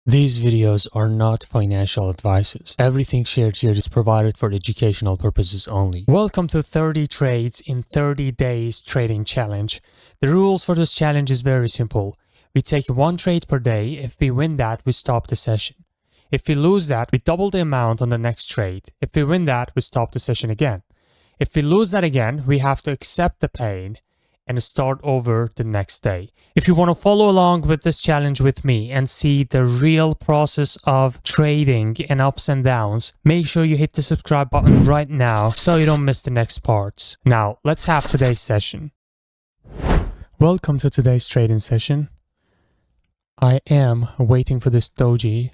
These videos are not financial advices. Everything shared here is provided for educational purposes only. Welcome to 30 trades in 30 days trading challenge. The rules for this challenge is very simple. We take one trade per day. If we win that, we stop the session. If we lose that, we double the amount on the next trade. If we win that, we stop the session again. If we lose that again, we have to accept the pain and start over the next day. If you want to follow along with this challenge with me and see the real process of trading and ups and downs, make sure you hit the subscribe button right now so you don't miss the next parts. Now, let's have today's session. Welcome to today's trading session. I am waiting for this doji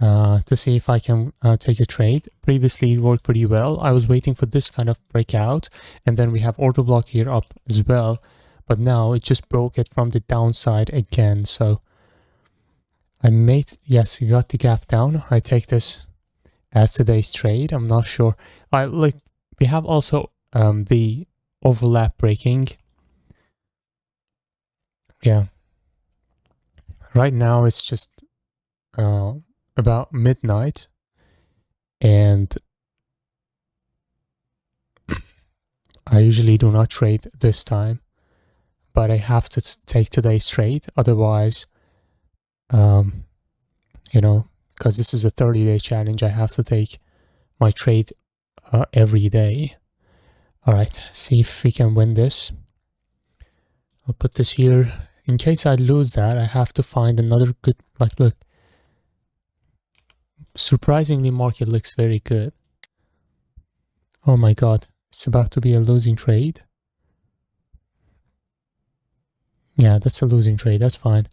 to see if I can take a trade. Previously, it worked pretty well. I was waiting for this kind of breakout, and then we have order block here up as well. But now it just broke it from the downside again. So I made, yes, you got the gap down. I take this as today's trade. I'm not sure. We have also the overlap breaking. Yeah. Right now it's just about midnight, and I usually do not trade this time, but I have to take today's trade. Otherwise, because this is a 30-day challenge, I have to take my trade every day. All right, see if we can win this. I'll put this here. In case I lose that, I have to find another good, look. Surprisingly, market looks very good. Oh my god, it's about to be a losing trade. Yeah, that's a losing trade. That's fine.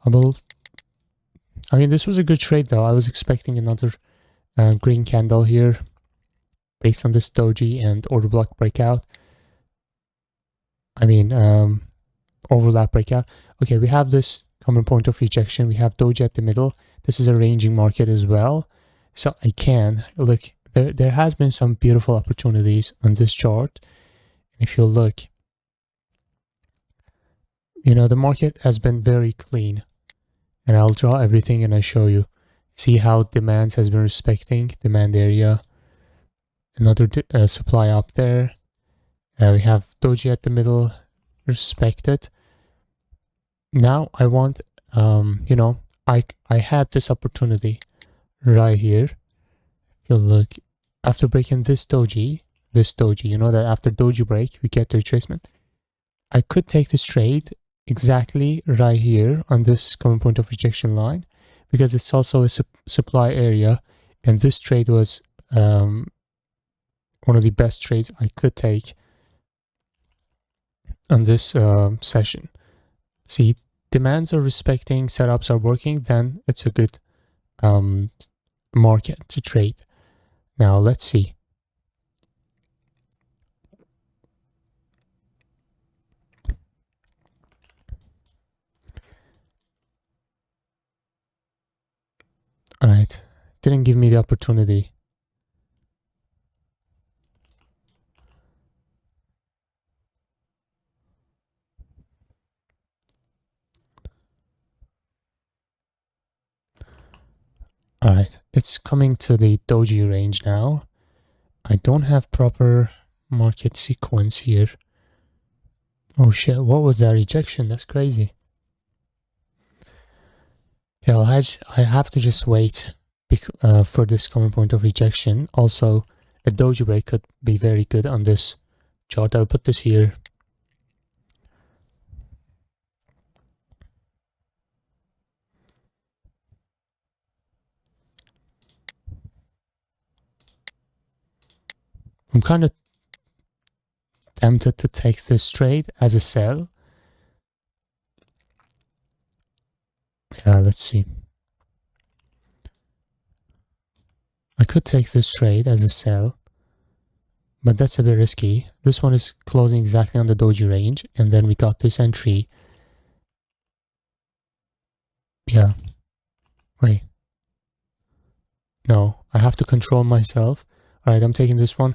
I mean, this was a good trade though. I was expecting another green candle here based on this doji and order block breakout. I mean, overlap breakout. Okay, we have this common point of rejection. We have doji at the middle. This is a ranging market as well. So I can look, there has been some beautiful opportunities on this chart. If you look, the market has been very clean, and I'll draw everything and I show you. See how demands has been respecting demand area. Another supply up there. We have doji at the middle, respected. Now I want, I had this opportunity right here. If you look, after breaking this doji, that after doji break, we get the retracement. I could take this trade exactly right here on this common point of rejection line, because it's also a supply area, and this trade was one of the best trades I could take on this session. See, demands are respecting, setups are working, then it's a good market to trade. Now let's see. All right, didn't give me the opportunity. All right, it's coming to the doji range now. I don't have proper market sequence here. Oh shit, what was that rejection? That's crazy. Yeah, I have to just wait for this common point of rejection. Also, a doji break could be very good on this chart. I'll put this here. I'm kind of tempted to take this trade as a sell. Yeah, let's see. I could take this trade as a sell, but that's a bit risky. This one is closing exactly on the doji range, and then we got this entry. Yeah. Wait. No, I have to control myself. All right, I'm taking this one.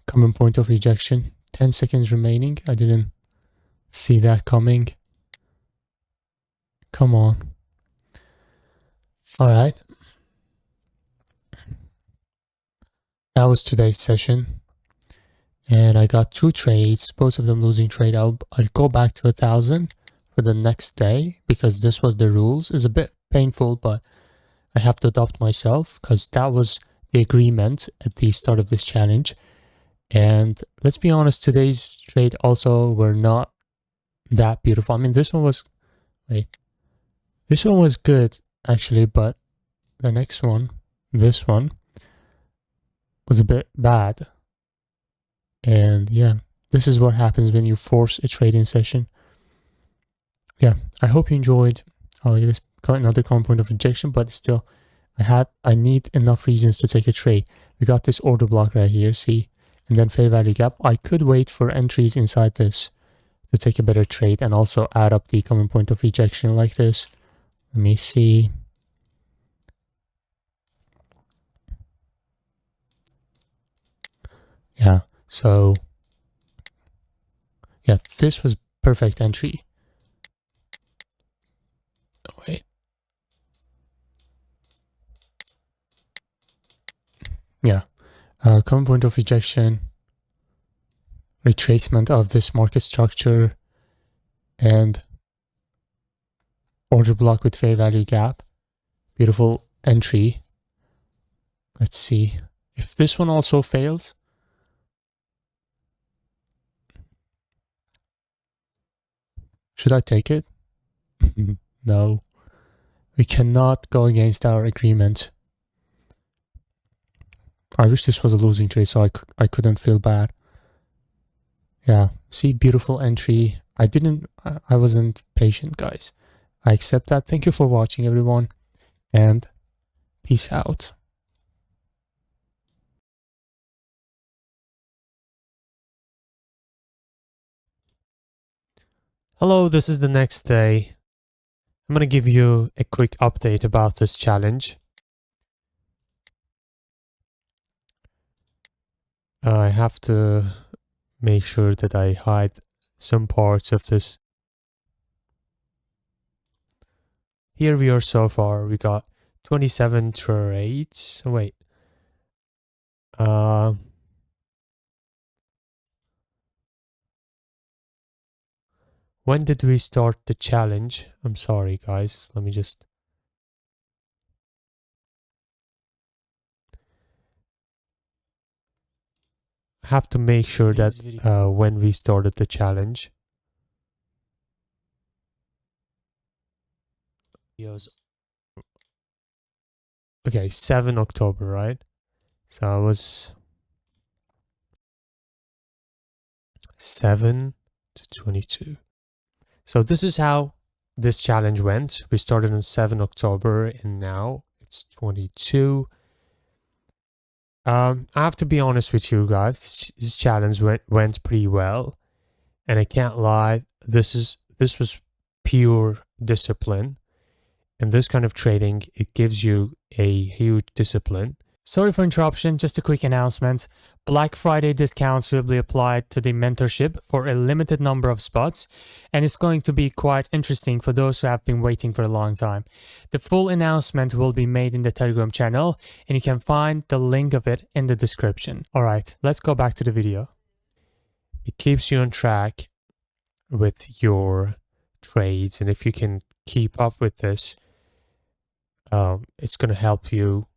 Common point of rejection. 10 seconds remaining. I didn't see that coming. Come on. All right. That was today's session. And I got 2 trades, both of them losing trade. I'll go back to 1,000 for the next day because this was the rules. It's a bit painful, but I have to adopt myself because that was the agreement at the start of this challenge. And let's be honest, today's trade also were not that beautiful. I mean, this one was, this one was good actually, but the next one, this one, was a bit bad. And yeah, this is what happens when you force a trading session. Yeah, I hope you enjoyed. This got another common point of rejection, but still, I need enough reasons to take a trade. We got this order block right here, see, and then fair value gap. I could wait for entries inside this to take a better trade and also add up the common point of rejection like this. Let me see. Yeah, so yeah, this was perfect entry. Oh, wait. Yeah, common point of rejection, retracement of this market structure, and order block with fair value gap. Beautiful entry. Let's see if this one also fails. Should I take it? No, we cannot go against our agreement. I wish this was a losing trade so I couldn't feel bad. Yeah, see, beautiful entry. I wasn't patient, guys. I accept that. Thank you for watching, everyone, and peace out. Hello, this is the next day. I'm going to give you a quick update about this challenge. I have to make sure that I hide some parts of this. Here we are so far. We got 27 trades. Oh, wait. When did we start the challenge? I'm sorry, guys. Let me just... have to make sure that when we started the challenge. Okay, 7 October, right? So I was 7 to 22. So this is how this challenge went. We started on 7 October and now it's 22. I have to be honest with you guys. This challenge went pretty well, and I can't lie. This was pure discipline, and this kind of trading, it gives you a huge discipline. Sorry for interruption, just a quick announcement. Black Friday discounts will be applied to the mentorship for a limited number of spots, and it's going to be quite interesting for those who have been waiting for a long time. The full announcement will be made in the Telegram channel, and you can find the link of it in the description. Alright, let's go back to the video. It keeps you on track with your trades, and if you can keep up with this, it's going to help you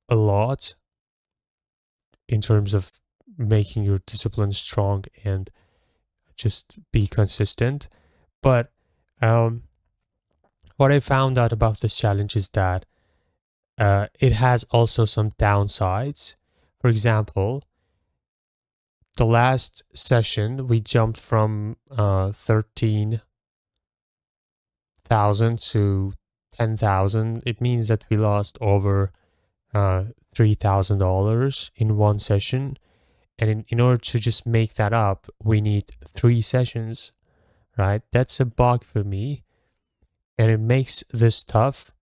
a lot in terms of making your discipline strong and just be consistent. But what I found out about this challenge is that it has also some downsides. For example, the last session we jumped from 13,000 to 10,000. It means that we lost over $3,000 in one session, and in order to just make that up, we need 3 sessions, right? That's a bug for me, and it makes this tough.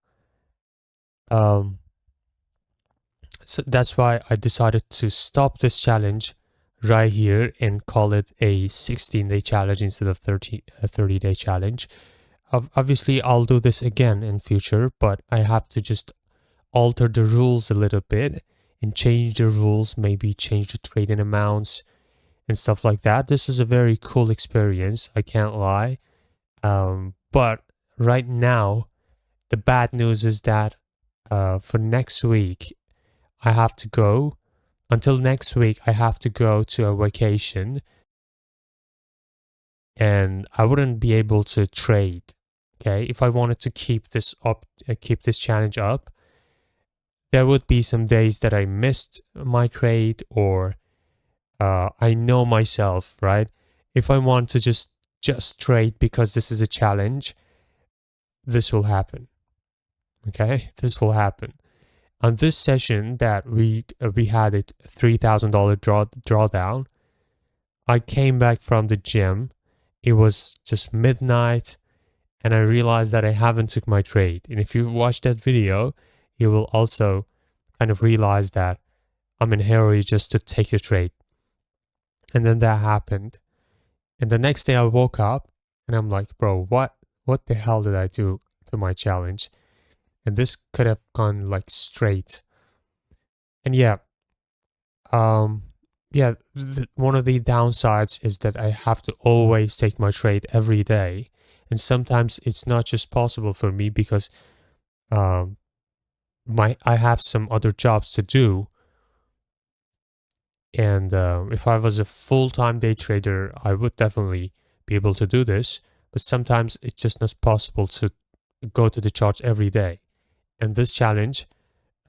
So that's why I decided to stop this challenge right here and call it a 16-day challenge instead of a 30-day challenge. Obviously, I'll do this again in future, but I have to just alter the rules a little bit and change the rules, maybe change the trading amounts and stuff like that. This was a very cool experience, I can't lie. But right now, the bad news is that for next week, I have to go. Until next week, I have to go to a vacation and I wouldn't be able to trade. Okay, if I wanted to keep this up, keep this challenge up, there would be some days that I missed my trade, or I know myself, right? If I want to just trade because this is a challenge, this will happen. Okay, this will happen. On this session that we had a $3,000 drawdown, I came back from the gym. It was just midnight, and I realized that I haven't took my trade. And if you watch that video, you will also kind of realize that I'm in a hurry just to take a trade. And then that happened. And the next day I woke up and I'm like, bro, what the hell did I do to my challenge? And this could have gone like straight. And yeah, one of the downsides is that I have to always take my trade every day. And sometimes it's not just possible for me because I have some other jobs to do. And if I was a full-time day trader, I would definitely be able to do this. But sometimes it's just not possible to go to the charts every day. And this challenge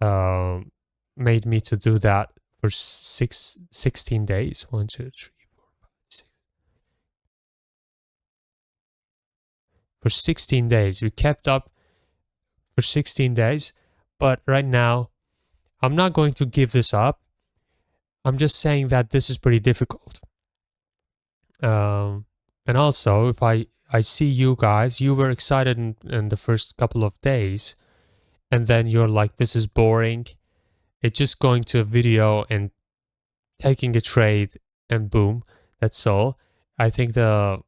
made me to do that for 16 days. 1, 2, 3, 4, 5, 6. For 16 days. We kept up for 16 days. But right now, I'm not going to give this up. I'm just saying that this is pretty difficult. And also, if I see you guys, you were excited in the first couple of days, and then you're like, this is boring. It's just going to a video and taking a trade and boom, that's all. I think the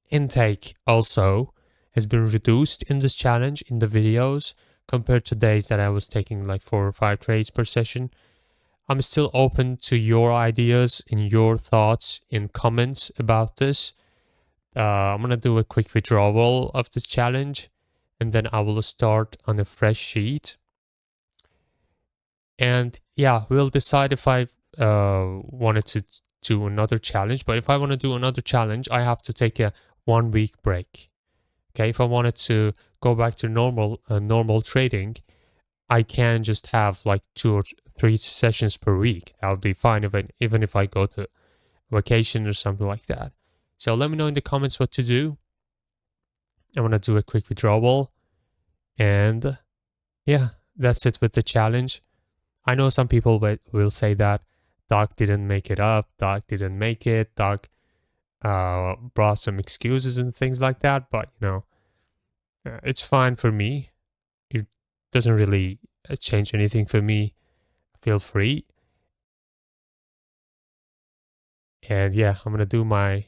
intake also has been reduced in this challenge in the videos compared to days that I was taking like 4 or 5 trades per session. I'm still open to your ideas and your thoughts in comments about this. I'm going to do a quick withdrawal of this challenge, and then I will start on a fresh sheet. And yeah, we'll decide if I wanted to do another challenge. But if I want to do another challenge, I have to take a 1 week break. Okay, if I wanted to go back to normal trading, I can just have like 2 or 3 sessions per week. That would be fine even if I go to vacation or something like that. So let me know in the comments what to do. I'm going to do a quick withdrawal. And yeah, that's it with the challenge. I know some people will say that Doc didn't make it up. Doc didn't make it. Doc brought some excuses and things like that. But, you know, it's fine for me. It doesn't really change anything for me. Feel free. And yeah, I'm going to do my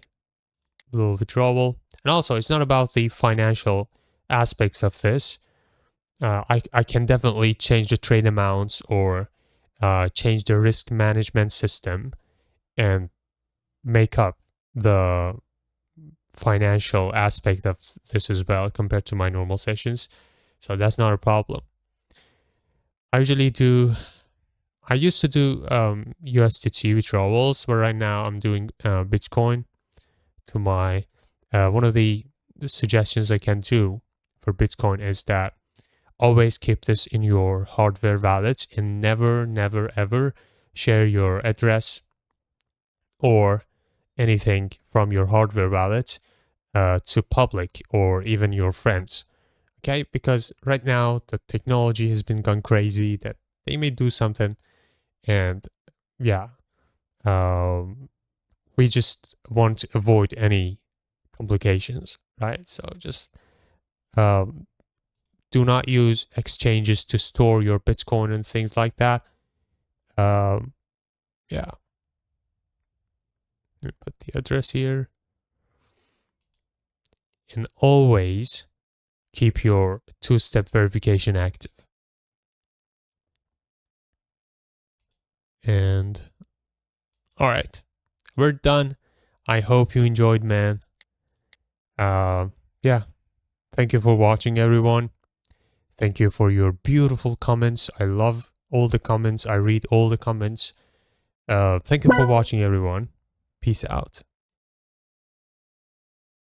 little withdrawal. And also, it's not about the financial aspects of this. I can definitely change the trade amounts or change the risk management system and make up the financial aspect of this as well compared to my normal sessions. So that's not a problem. I used to do USDT withdrawals, but right now I'm doing Bitcoin to my, one of the suggestions I can do for Bitcoin is that always keep this in your hardware wallet and never, ever share your address or anything from your hardware wallet to public or even your friends. Okay, because right now the technology has been gone crazy that they may do something, and yeah, we just want to avoid any complications, right? So just do not use exchanges to store your Bitcoin and things like that. Yeah. Let me put the address here. And always keep your 2-step verification active. And all right, we're done. I hope you enjoyed, man. Yeah, thank you for watching, everyone. Thank you for your beautiful comments. I love all the comments. I read all the comments. Thank you for watching, everyone. Peace out.